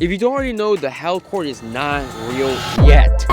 If you don't already know, the Hellcord is not real yet.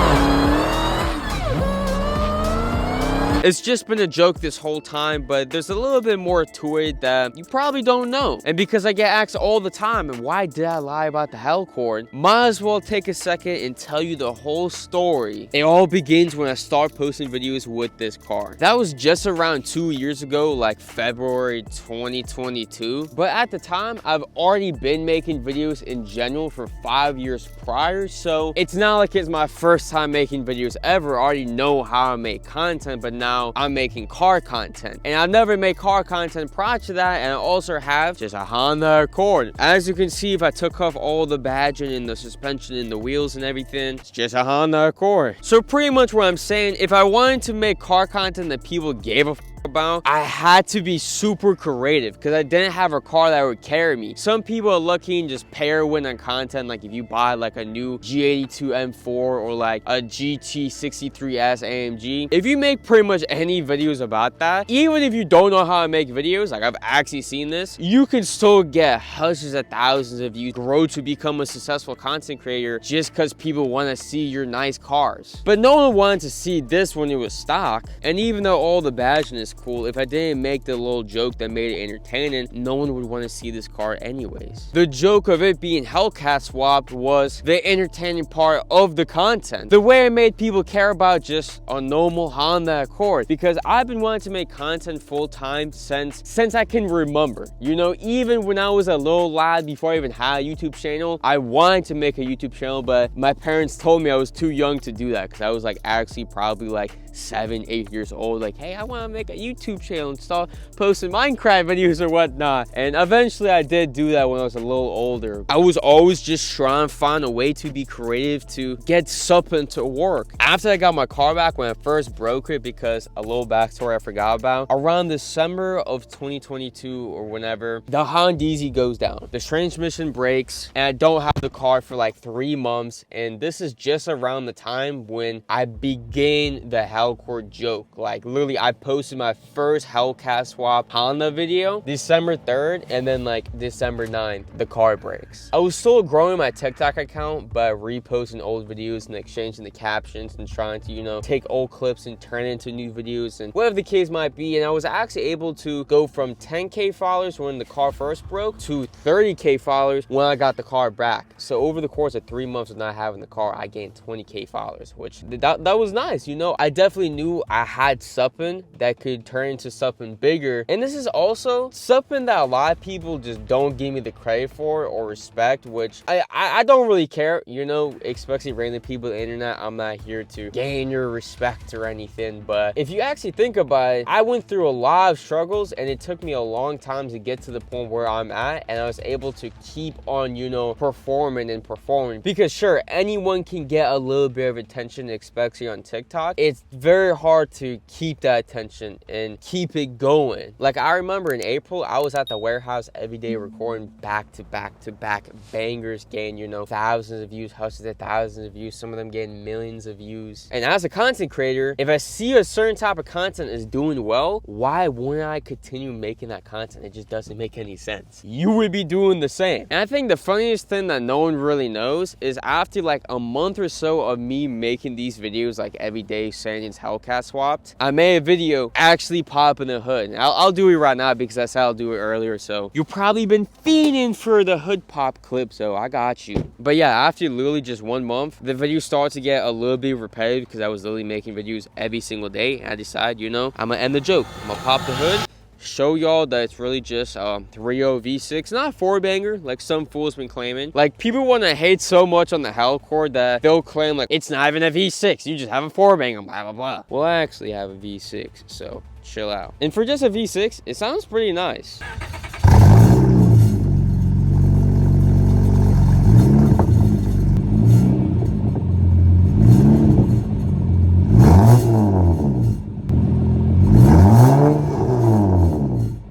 It's just been a joke this whole time, but there's a little bit more to it that you probably don't know. And because I get asked all the time, and why did I lie about the Hellcord? Might as well take a second and tell you the whole story. It all begins when I start posting videos with this car. That was just around 2 years ago, like February 2022. But at the time, I've already been making videos in general for 5 years prior. So it's not like it's my first time making videos ever. I already know how I make content, but now I'm making car content, and I've never made car content prior to that. And I also have just a Honda Accord. As you can see, if I took off all the badging and the suspension and the wheels and everything, it's just a Honda Accord. So pretty much what I'm saying, if I wanted to make car content that people gave a about, I had to be super creative because I didn't have a car that would carry me. Some people are lucky and just pair win on content, like if you buy like a new G82 M4 or like a GT63S AMG. If you make pretty much any videos about that, even if you don't know how to make videos, like I've actually seen this, you can still get hundreds of thousands of views, grow to become a successful content creator just because people want to see your nice cars. But no one wanted to see this when it was stock. And even though all the badging is cool, if I didn't make the little joke that made it entertaining, no one would want to see this car anyways. The joke of it being Hellcat swapped was the entertaining part of the content. The way it made people care about just a normal Honda Accord, because I've been wanting to make content full time since I can remember. You know, even when I was a little lad before I even had a YouTube channel, I wanted to make a YouTube channel, but my parents told me I was too young to do that because I was like actually probably like 7, 8 years old. Like, hey, I want to make a YouTube channel and start posting Minecraft videos or whatnot. And eventually I did do that when I was a little older. I was always just trying to find a way to be creative to get something to work. After I got my car back, when I first broke it, because a little backstory I forgot about, around December of 2022 or whenever, the Honda goes down. The transmission breaks and I don't have the car for like 3 months. And this is just around the time when I began the Hellcord joke. Like literally I posted my first Hellcat swap Honda video December 3rd, and then like December 9th the car breaks. I was still growing my TikTok account, but reposting old videos and exchanging the captions and trying to, you know, take old clips and turn it into new videos and whatever the case might be. And I was actually able to go from 10K followers when the car first broke to 30K followers when I got the car back. So over the course of 3 months of not having the car, I gained 20K followers, which that was nice. You know, I definitely knew I had something that could turn into something bigger. And this is also something that a lot of people just don't give me the credit for or respect, which I don't really care, you know, especially random people on the internet. I'm not here to gain your respect or anything, but if you actually think about it, I went through a lot of struggles and it took me a long time to get to the point where I'm at, and I was able to keep on, you know, performing and performing. Because sure, anyone can get a little bit of attention, especially on TikTok. It's very hard to keep that attention and keep it going. Like I remember in April, I was at the warehouse every day recording back to back to back bangers, getting, you know, thousands of views, hundreds of thousands of views, some of them getting millions of views. And as a content creator, if I see a certain type of content is doing well, why wouldn't I continue making that content? It just doesn't make any sense. You would be doing the same. And I think the funniest thing that no one really knows is after like a month or so of me making these videos like every day saying it's Hellcat swapped, I made a video actually popping the hood. I'll do it right now because that's how I'll do it earlier. So you've probably been feeding for the hood pop clip, so I got you. But yeah, after literally just 1 month, the video started to get a little bit repetitive because I was literally making videos every single day. I decided, you know, I'm gonna end the joke. I'm gonna pop the hood, show y'all that it's really just 3.0 V6, not a 4-banger like some fools been claiming. Like people want to hate so much on the Hellcord that they'll claim like it's not even a V6, you just have a 4-banger, blah blah blah. Well, I actually have a V6, so chill out. And for just a V6, it sounds pretty nice.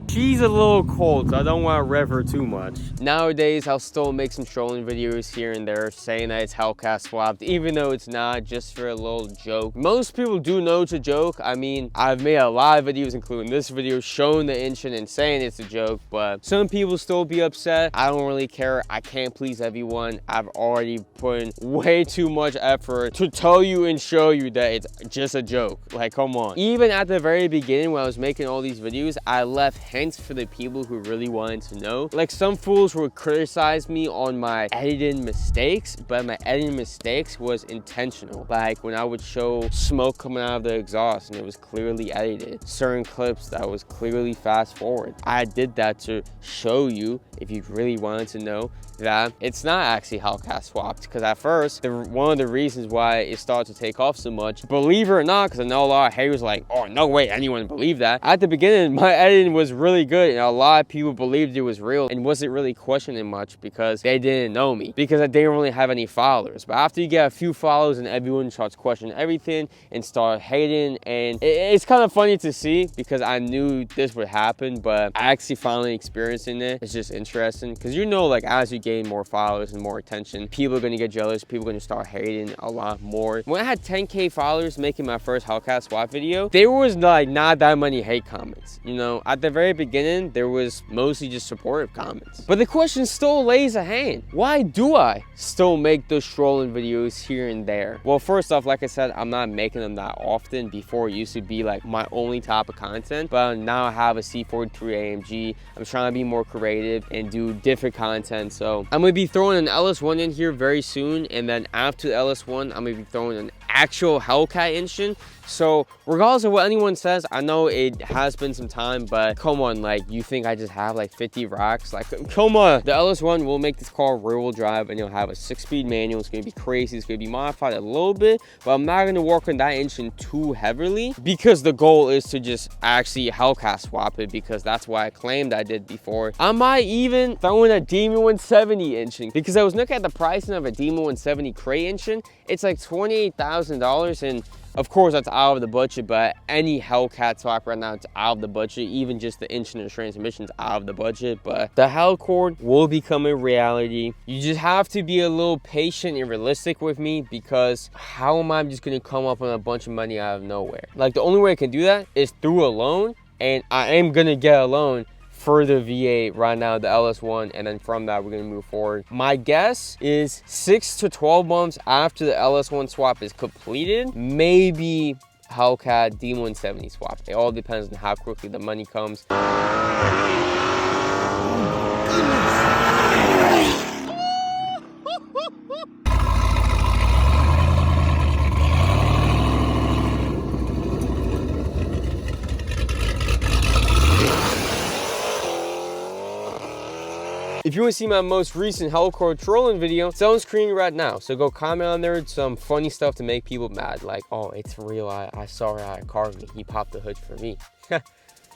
She's a little cold, so I don't want to rev her too much. Nowadays, I'll still make some trolling videos here and there saying that it's Hellcat swapped, even though it's not, just for a little joke. Most people do know it's a joke. I mean, I've made a lot of videos, including this video, showing the engine and saying it's a joke, but some people still be upset. I don't really care. I can't please everyone. I've already put in way too much effort to tell you and show you that it's just a joke. Like, come on. Even at the very beginning when I was making all these videos, I left hints for the people who really wanted to know. Like, some fools would criticize me on my editing mistakes, but my editing mistakes was intentional. Like when I would show smoke coming out of the exhaust and it was clearly edited. Certain clips that was clearly fast forward. I did that to show you, if you really wanted to know, that it's not actually Hellcat swapped. Because at first, one of the reasons why it started to take off so much, believe it or not, because I know a lot of haters like, oh, no way anyone believed that. At the beginning, my editing was really good and a lot of people believed it was real and wasn't really questioning much because they didn't know me, because I didn't really have any followers. But after you get a few followers and everyone starts questioning everything and start hating, and it's kind of funny to see because I knew this would happen, but actually finally experiencing it, it's just interesting because you know, like, as you gain more followers and more attention, people are going to get jealous, people are going to start hating a lot more. When I had 10K followers making my first Hellcat swap video, there was like not that many hate comments. You know, at the very beginning, there was mostly just supportive comments. But the question still lays at hand. Why do I still make those trolling videos here and there? Well, first off, like I said, I'm not making them that often. Before, it used to be like my only type of content, but now I have a C43 AMG. I'm trying to be more creative and do different content. So I'm going to be throwing an LS1 in here very soon, and then after the LS1, I'm going to be throwing an actual Hellcat engine. So regardless of what anyone says, I know it has been some time, but come on, like, you think I just have like 50 racks? Like, come on. The LS1 will make this car rear-wheel drive, and you'll have a 6-speed manual. It's going to be crazy. It's going to be modified a little bit, but I'm not going to work on that engine too heavily because the goal is to just actually Hellcat swap it, because that's what I claimed I did before. I might even throw in a Demon 170 engine, because I was looking at the pricing of a Demon 170 crate engine. It's like $28,000, and of course, that's out of the budget, but any Hellcat swap right now, it's out of the budget. Even just the engine and transmission's out of the budget. But the Hellcord will become a reality. You just have to be a little patient and realistic with me, because how am I just going to come up with a bunch of money out of nowhere? Like, the only way I can do that is through a loan, and I am going to get a loan for the V8 right now, the LS1, and then from that we're going to move forward. My guess is 6 to 12 months after the LS1 swap is completed, maybe Hellcat D170 swap. It all depends on how quickly the money comes. If you want to see my most recent Hellcord trolling video, it's on screen right now. So go comment on there some funny stuff to make people mad. Like, oh, it's real. I saw a car with me. He popped the hood for me.